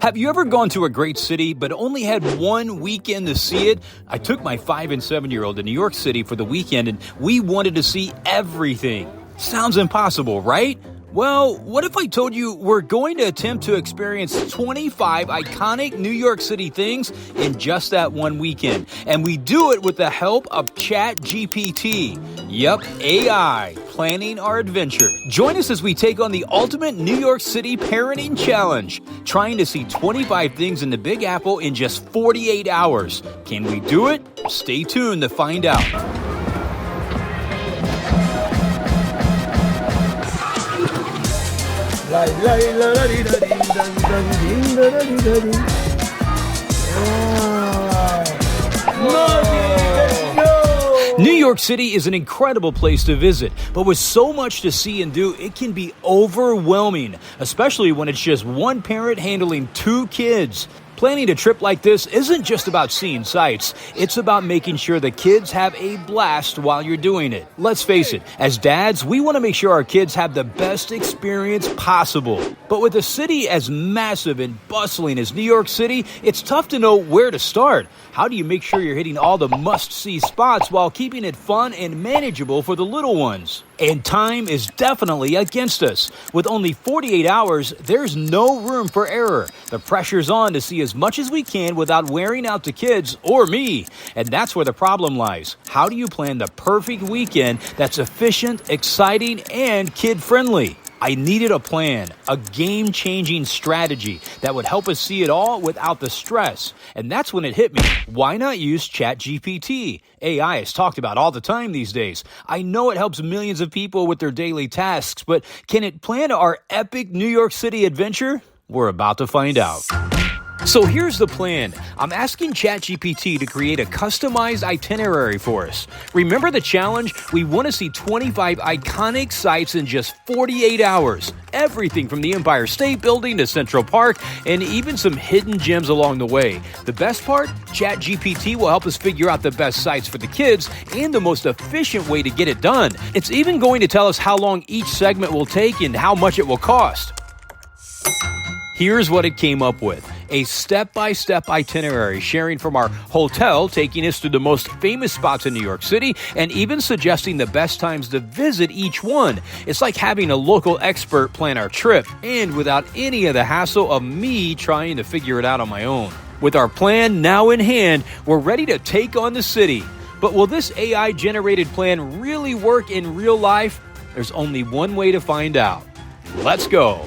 Have you ever gone to a great city but only had one weekend to see it? I took my 5 and 7-year-old to New York City for the weekend and we wanted to see everything. Sounds impossible, right? Well, what if I told you we're going to attempt to experience 25 iconic New York City things in just that one weekend, and we do it with the help of ChatGPT. Yep, AI, planning our adventure. Join us as we take on the ultimate New York City parenting challenge, trying to see 25 things in the Big Apple in just 48 hours. Can we do it? Stay tuned to find out. New York City is an incredible place to visit, but with so much to see and do, it can be overwhelming, especially when it's just one parent handling 2 kids. Planning a trip like this isn't just about seeing sights, it's about making sure the kids have a blast while you're doing it. Let's face it, as dads, we want to make sure our kids have the best experience possible. But with a city as massive and bustling as New York City, it's tough to know where to start. How do you make sure you're hitting all the must-see spots while keeping it fun and manageable for the little ones? And time is definitely against us. With only 48 hours, there's no room for error. The pressure's on to see as much as we can without wearing out the kids or me. And that's where the problem lies. How do you plan the perfect weekend that's efficient, exciting, and kid-friendly? I needed a plan, a game-changing strategy that would help us see it all without the stress. And that's when it hit me. Why not use ChatGPT? AI is talked about all the time these days. I know it helps millions of people with their daily tasks, but can it plan our epic New York City adventure? We're about to find out. So here's the plan. I'm asking ChatGPT to create a customized itinerary for us. Remember the challenge? We want to see 25 iconic sites in just 48 hours. Everything from the Empire State Building to Central Park and even some hidden gems along the way. The best part? ChatGPT will help us figure out the best sites for the kids and the most efficient way to get it done. It's even going to tell us how long each segment will take and how much it will cost. Here's what it came up with. A step-by-step itinerary sharing from our hotel, taking us to the most famous spots in New York City, and even suggesting the best times to visit each one. It's like having a local expert plan our trip, and without any of the hassle of me trying to figure it out on my own. With our plan now in hand, we're ready to take on the city. But will this AI-generated plan really work in real life? There's only one way to find out. Let's go.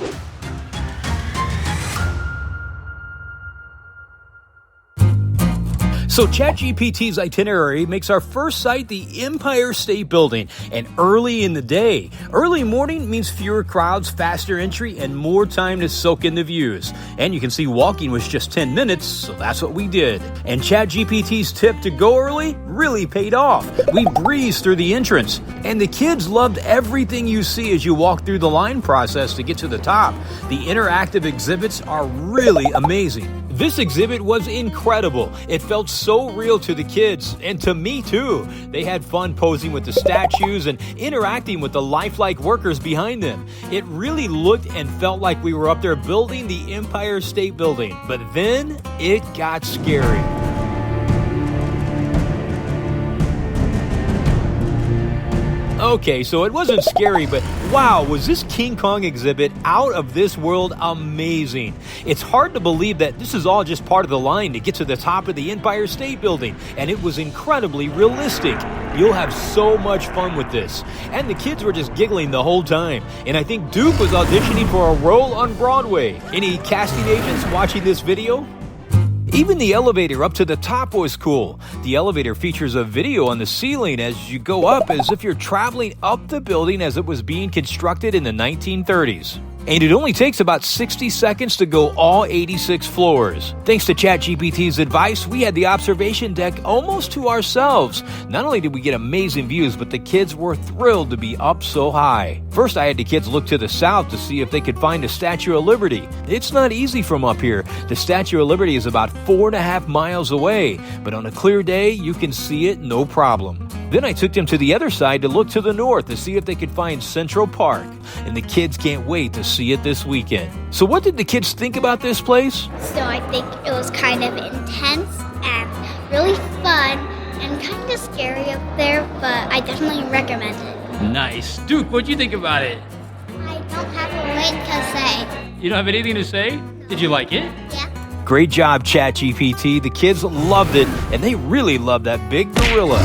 So ChatGPT's itinerary makes our first site the Empire State Building, and early in the day. Early morning means fewer crowds, faster entry, and more time to soak in the views. And you can see walking was just 10 minutes, so that's what we did. And ChatGPT's tip to go early really paid off. We breezed through the entrance, and the kids loved everything you see as you walk through the line process to get to the top. The interactive exhibits are really amazing. This exhibit was incredible. It felt so real to the kids, and to me too. They had fun posing with the statues and interacting with the lifelike workers behind them. It really looked and felt like we were up there building the Empire State Building. But then it got scary. Okay, so it wasn't scary, but wow, was this King Kong exhibit out of this world amazing. It's hard to believe that this is all just part of the line to get to the top of the Empire State Building, and it was incredibly realistic. You'll have so much fun with this. And the kids were just giggling the whole time. And I think Duke was auditioning for a role on Broadway. Any casting agents watching this video? Even the elevator up to the top was cool. The elevator features a video on the ceiling as you go up as if you're traveling up the building as it was being constructed in the 1930s. And it only takes about 60 seconds to go all 86 floors. Thanks to ChatGPT's advice, we had the observation deck almost to ourselves. Not only did we get amazing views, but the kids were thrilled to be up so high. First, I had the kids look to the south to see if they could find the Statue of Liberty. It's not easy from up here. The Statue of Liberty is about 4.5 miles away, but on a clear day, you can see it no problem. Then I took them to the other side to look to the north to see if they could find Central Park. And the kids can't wait to see it this weekend. So what did the kids think about this place? So I think it was kind of intense and really fun and kind of scary up there, but I definitely recommend it. Nice. Duke, what'd you think about it? I don't have a word to say. You don't have anything to say? Did you like it? Yeah. Great job, ChatGPT. The kids loved it, and they really loved that big gorilla.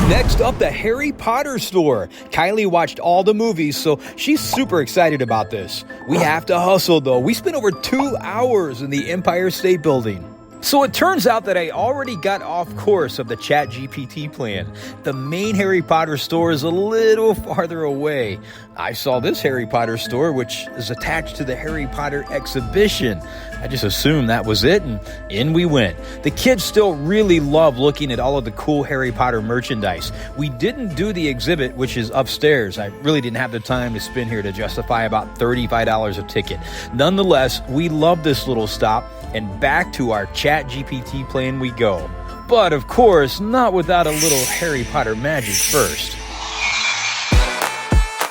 Next up, the Harry Potter store. Kylie watched all the movies, so she's super excited about this. We have to hustle, though. We spent over 2 hours in the Empire State Building. So it turns out that I already got off course of the ChatGPT plan. The main Harry Potter store is a little farther away. I saw this Harry Potter store, which is attached to the Harry Potter exhibition. I just assumed that was it, and in we went. The kids still really love looking at all of the cool Harry Potter merchandise. We didn't do the exhibit, which is upstairs. I really didn't have the time to spend here to justify about $35 a ticket. Nonetheless, we love this little stop, and back to our ChatGPT plan we go. But of course, not without a little Harry Potter magic first.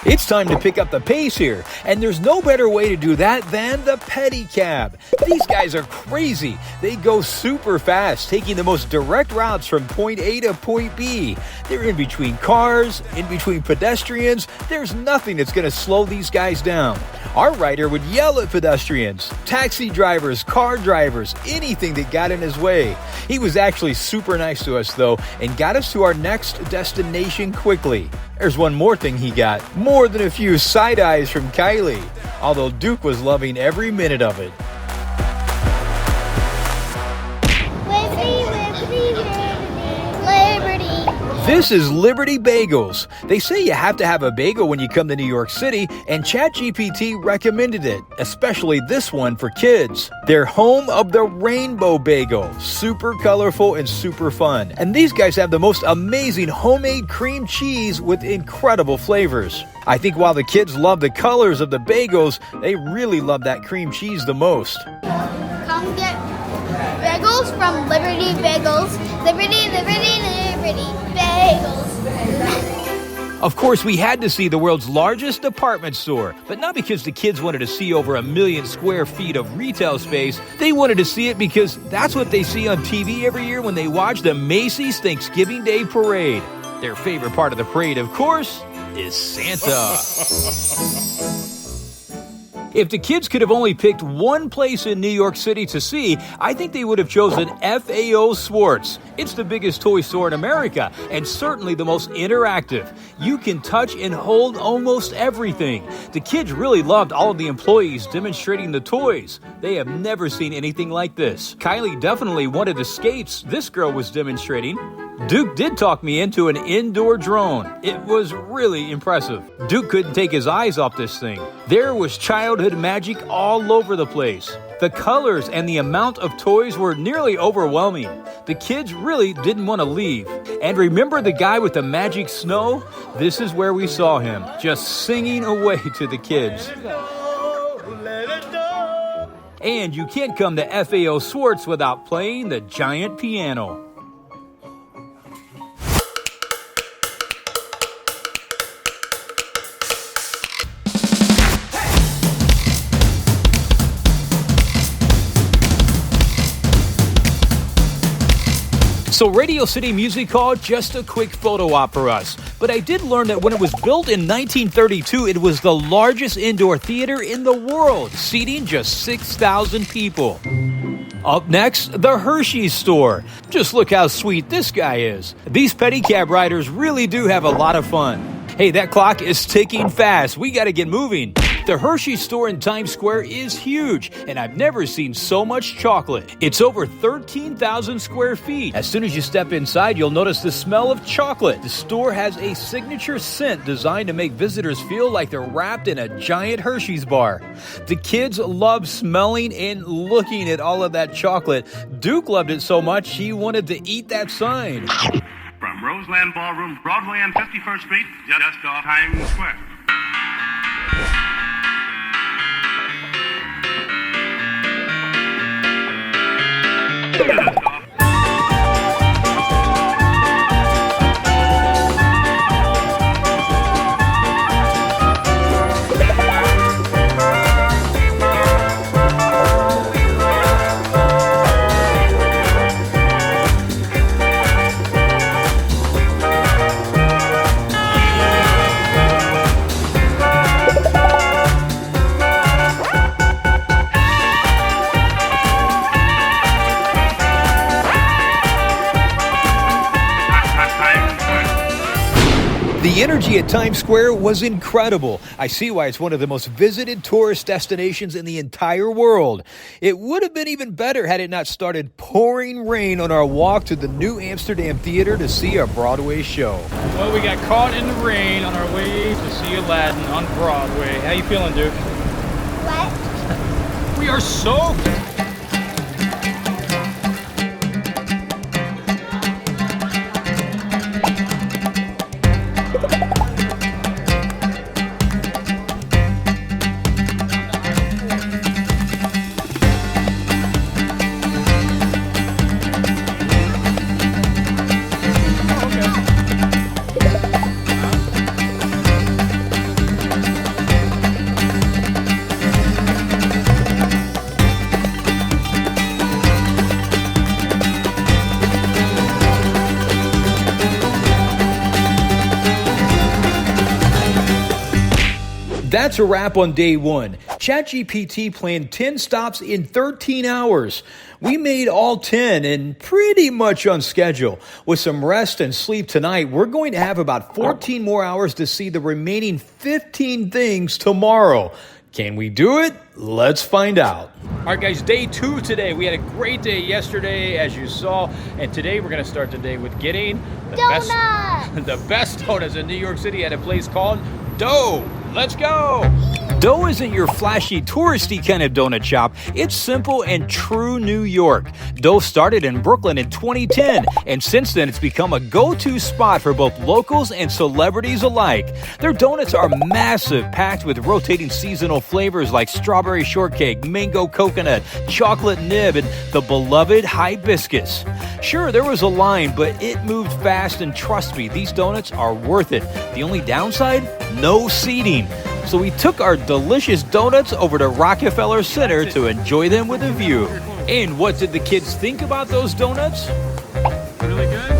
It's time to pick up the pace here, and there's no better way to do that than the pedicab. These guys are crazy. They go super fast, taking the most direct routes from point A to point B. They're in between cars, in between pedestrians. There's nothing that's going to slow these guys down. Our rider would yell at pedestrians, taxi drivers, car drivers, anything that got in his way. He was actually super nice to us, though, and got us to our next destination quickly. There's one more thing he got. More than a few side eyes from Kylie, although Duke was loving every minute of it. This is Liberty Bagels. They say you have to have a bagel when you come to New York City, and ChatGPT recommended it, especially this one for kids. They're home of the Rainbow Bagel. Super colorful and super fun. And these guys have the most amazing homemade cream cheese with incredible flavors. I think while the kids love the colors of the bagels, they really love that cream cheese the most. Come get bagels from Liberty Bagels. Liberty, Liberty, Liberty Bagels. Of course, we had to see the world's largest department store, but not because the kids wanted to see over 1 million square feet of retail space. They wanted to see it because that's what they see on TV every year when they watch the Macy's Thanksgiving Day Parade. Their favorite part of the parade, of course, is Santa. If the kids could have only picked one place in New York City to see, I think they would have chosen FAO Schwarz. It's the biggest toy store in America and certainly the most interactive. You can touch and hold almost everything. The kids really loved all of the employees demonstrating the toys. They have never seen anything like this. Kylie definitely wanted the skates this girl was demonstrating. Duke did talk me into an indoor drone. It was really impressive. Duke couldn't take his eyes off this thing. There was childhood magic all over the place. The colors and the amount of toys were nearly overwhelming. The kids really didn't want to leave. And remember the guy with the magic snow? This is where we saw him, just singing away to the kids. And you can't come to FAO Schwarz without playing the giant piano. So Radio City Music Hall, just a quick photo op for us. But I did learn that when it was built in 1932, it was the largest indoor theater in the world, seating just 6,000 people. Up next, the Hershey's store. Just look how sweet this guy is. These pedicab riders really do have a lot of fun. Hey, that clock is ticking fast. We got to get moving. The Hershey's store in Times Square is huge, and I've never seen so much chocolate. It's over 13,000 square feet. As soon as you step inside, you'll notice the smell of chocolate. The store has a signature scent designed to make visitors feel like they're wrapped in a giant Hershey's bar. The kids love smelling and looking at all of that chocolate. Duke loved it so much he wanted to eat that sign. From Roseland Ballroom, Broadway and 51st Street, just off Times Square. The energy at Times Square was incredible. I see why it's one of the most visited tourist destinations in the entire world. It would have been even better had it not started pouring rain on our walk to the New Amsterdam Theater to see a Broadway show. Well, we got caught in the rain on our way to see Aladdin on Broadway. How you feeling, Duke? What? We are soaked. That's a wrap on day one. ChatGPT planned 10 stops in 13 hours. We made all 10 and pretty much on schedule. With some rest and sleep tonight, we're going to have about 14 more hours to see the remaining 15 things tomorrow. Can we do it? Let's find out. All right, guys, day 2 today. We had a great day yesterday, as you saw, and today we're going to start the day with getting the best donuts in New York City at a place called Dough. Let's go. Dough isn't your flashy, touristy kind of donut shop. It's simple and true New York. Dough started in Brooklyn in 2010, and since then it's become a go-to spot for both locals and celebrities alike. Their donuts are massive, packed with rotating seasonal flavors like strawberry shortcake, mango coconut, chocolate nib, and the beloved hibiscus. Sure, there was a line, but it moved fast, and trust me, these donuts are worth it. The only downside? No seating. So we took our delicious donuts over to Rockefeller Center to enjoy them with a view. And what did the kids think about those donuts? Really good.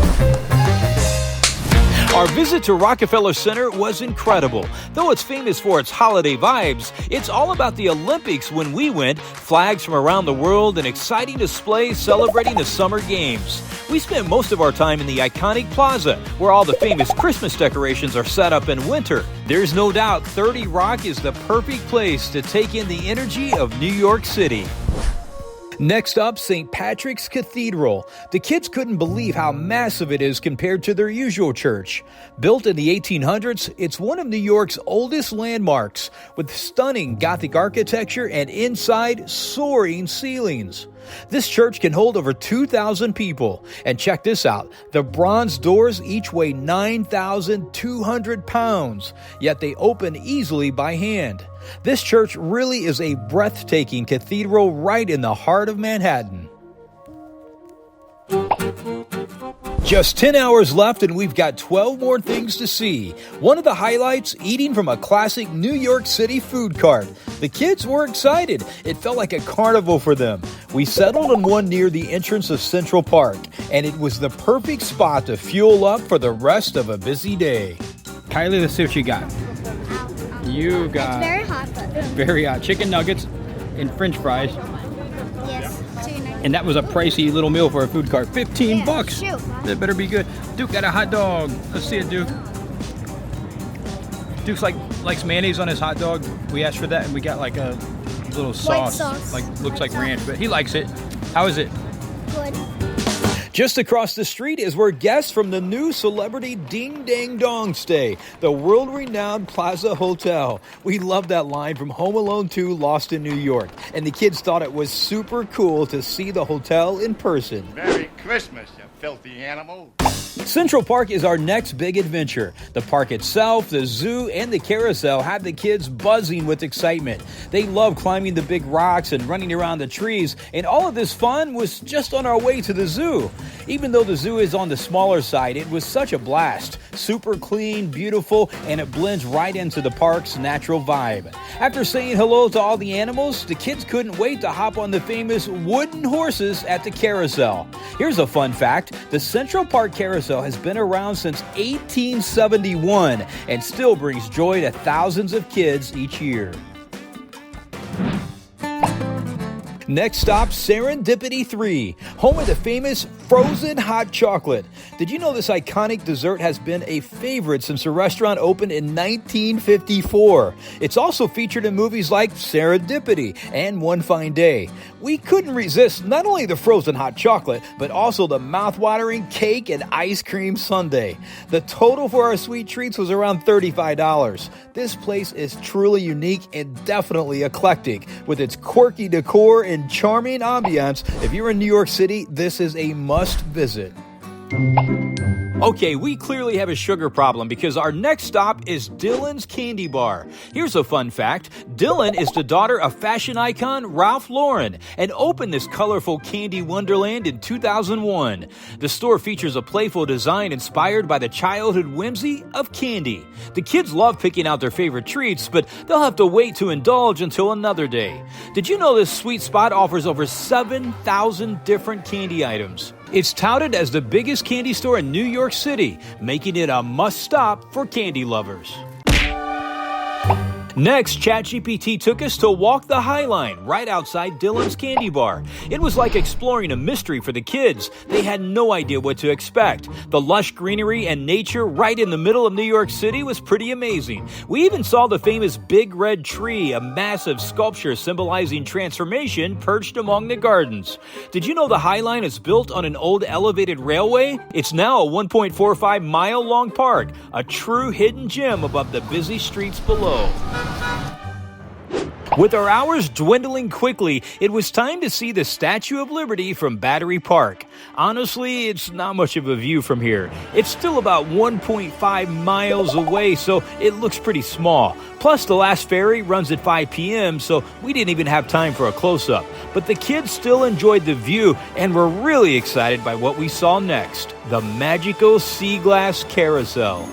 Our visit to Rockefeller Center was incredible. Though it's famous for its holiday vibes, it's all about the Olympics when we went, flags from around the world, and exciting displays celebrating the Summer Games. We spent most of our time in the iconic plaza, where all the famous Christmas decorations are set up in winter. There's no doubt 30 Rock is the perfect place to take in the energy of New York City. Next up, St. Patrick's Cathedral. The kids couldn't believe how massive it is compared to their usual church. Built in the 1800s, it's one of New York's oldest landmarks, with stunning Gothic architecture and inside soaring ceilings. This church can hold over 2,000 people. And check this out. The bronze doors each weigh 9,200 pounds, yet they open easily by hand. This church really is a breathtaking cathedral right in the heart of Manhattan. Just 10 hours left and we've got 12 more things to see. One of the highlights, eating from a classic New York City food cart. The kids were excited. It felt like a carnival for them. We settled on one near the entrance of Central Park, and it was the perfect spot to fuel up for the rest of a busy day. Kylie, let's see what you got. You got It's very hot, but very hot chicken nuggets and french fries. yes, too nice. And that was a pricey little meal for a food cart. $15. Shoot. That better be good. Duke got a hot dog. Let's see it, Duke. Duke's likes mayonnaise on his hot dog. We asked for that, and we got like a little sauce. Looks like ranch, but he likes it. How is it? Good. Just across the street is where guests from the new celebrity Ding Dang Dong stay, the world-renowned Plaza Hotel. We love that line from Home Alone 2, Lost in New York, and the kids thought it was super cool to see the hotel in person. Merry Christmas, you filthy animal. Central Park is our next big adventure. The park itself, the zoo, and the carousel have the kids buzzing with excitement. They love climbing the big rocks and running around the trees, and all of this fun was just on our way to the zoo. Even though the zoo is on the smaller side, it was such a blast. Super clean, beautiful, and it blends right into the park's natural vibe. After saying hello to all the animals, the kids couldn't wait to hop on the famous wooden horses at the carousel. Here's a fun fact. The Central Park Carousel has been around since 1871 and still brings joy to thousands of kids each year. Next stop, Serendipity 3, home of the famous frozen hot chocolate. Did you know this iconic dessert has been a favorite since the restaurant opened in 1954? It's also featured in movies like Serendipity and One Fine Day. We couldn't resist not only the frozen hot chocolate, but also the mouth-watering cake and ice cream sundae. The total for our sweet treats was around $35. This place is truly unique and definitely eclectic, with its quirky decor and charming ambiance. If you're in New York City, this is a must visit. Okay, we clearly have a sugar problem because our next stop is Dylan's Candy Bar. Here's a fun fact. Dylan is the daughter of fashion icon Ralph Lauren and opened this colorful candy wonderland in 2001. The store features a playful design inspired by the childhood whimsy of candy. The kids love picking out their favorite treats, but they'll have to wait to indulge until another day. Did you know this sweet spot offers over 7,000 different candy items? It's touted as the biggest candy store in New York City, making it a must-stop for candy lovers. Next, ChatGPT took us to walk the High Line right outside Dylan's Candy Bar. It was like exploring a mystery for the kids. They had no idea what to expect. The lush greenery and nature right in the middle of New York City was pretty amazing. We even saw the famous Big Red Tree, a massive sculpture symbolizing transformation perched among the gardens. Did you know the High Line is built on an old elevated railway? It's now a 1.45-mile-long park, a true hidden gem above the busy streets below. With our hours dwindling quickly, it was time to see the Statue of Liberty from Battery Park. Honestly, it's not much of a view from here. It's still about 1.5 miles away, so it looks pretty small. Plus, the last ferry runs at 5 p.m., so we didn't even have time for a close-up. But the kids still enjoyed the view and were really excited by what we saw next, the magical sea glass carousel.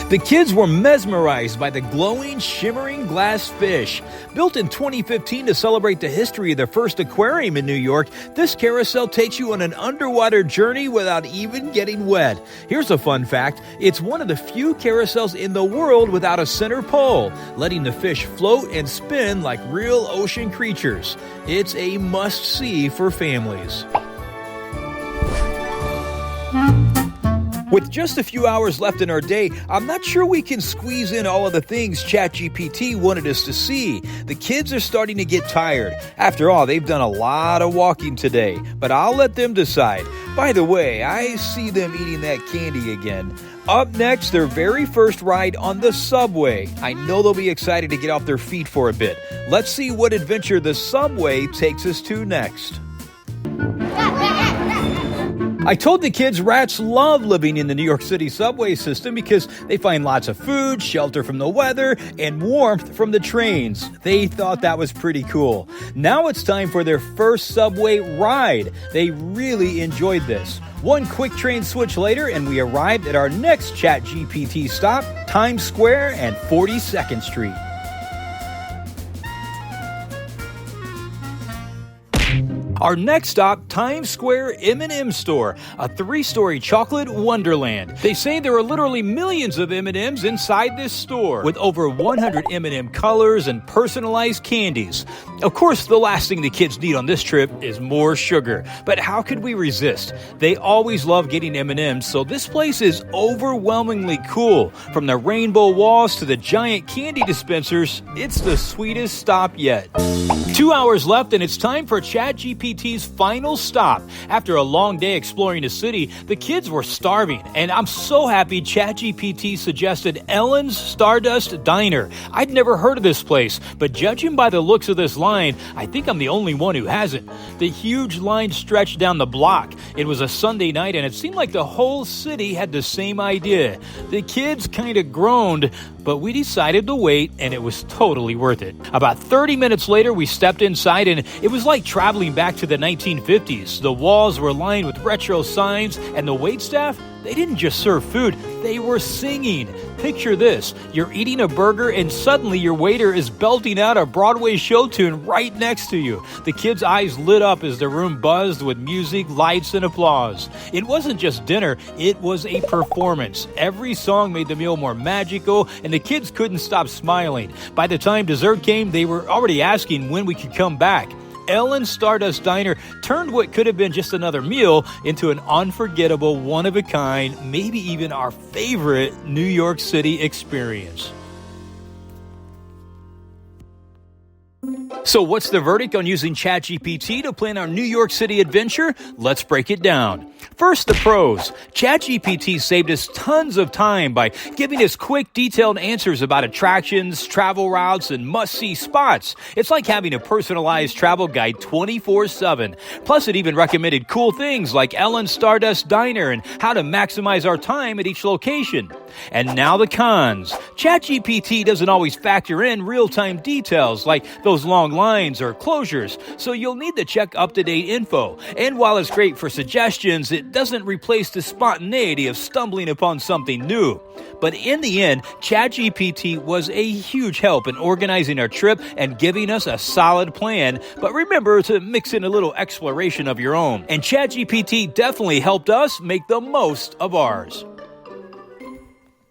The kids were mesmerized by the glowing, shimmering glass fish. Built in 2015 to celebrate the history of the first aquarium in New York, this carousel takes you on an underwater journey without even getting wet. Here's a fun fact. It's one of the few carousels in the world without a center pole, letting the fish float and spin like real ocean creatures. It's a must-see for families. With just a few hours left in our day, I'm not sure we can squeeze in all of the things ChatGPT wanted us to see. The kids are starting to get tired. After all, they've done a lot of walking today, but I'll let them decide. By the way, I see them eating that candy again. Up next, their very first ride on the subway. I know they'll be excited to get off their feet for a bit. Let's see what adventure the subway takes us to next. I told the kids rats love living in the New York City subway system because they find lots of food, shelter from the weather, and warmth from the trains. They thought that was pretty cool. Now it's time for their first subway ride. They really enjoyed this. One quick train switch later, and we arrived at our next ChatGPT stop, Times Square and 42nd Street. Our next stop, Times Square M&M store, a 3-story chocolate wonderland. They say there are literally millions of M&Ms inside this store, with over 100 M&M colors and personalized candies. Of course, the last thing the kids need on this trip is more sugar, but how could we resist? They always love getting M&Ms, so this place is overwhelmingly cool. From the rainbow walls to the giant candy dispensers, it's the sweetest stop yet. 2 hours left, and it's time for ChatGPT's final stop. After a long day exploring the city, the kids were starving, and I'm so happy ChatGPT suggested Ellen's Stardust Diner. I'd never heard of this place, but judging by the looks of this line, I think I'm the only one who hasn't. The huge line stretched down the block. It was a Sunday night, and it seemed like the whole city had the same idea. The kids kind of groaned, but we decided to wait, and it was totally worth it. About 30 minutes later, we stepped inside, and it was like traveling back to the 1950s. The walls were lined with retro signs, and the waitstaff, they didn't just serve food, they were singing. Picture this. You're eating a burger and suddenly your waiter is belting out a Broadway show tune right next to you. The kids' eyes lit up as the room buzzed with music, lights, and applause. It wasn't just dinner, it was a performance. Every song made the meal more magical, and the kids couldn't stop smiling. By the time dessert came, they were already asking when we could come back. Ellen's Stardust Diner turned what could have been just another meal into an unforgettable, one-of-a-kind, maybe even our favorite New York City experience. So what's the verdict on using ChatGPT to plan our New York City adventure? Let's break it down. First, the pros. ChatGPT saved us tons of time by giving us quick, detailed answers about attractions, travel routes, and must-see spots. It's like having a personalized travel guide 24/7. Plus, it even recommended cool things like Ellen's Stardust Diner and how to maximize our time at each location. And now the cons. ChatGPT doesn't always factor in real-time details like those long lines or closures, so you'll need to check up-to-date info. And while it's great for suggestions, it doesn't replace the spontaneity of stumbling upon something new. But in the end, ChatGPT was a huge help in organizing our trip and giving us a solid plan. But remember to mix in a little exploration of your own. And ChatGPT definitely helped us make the most of ours.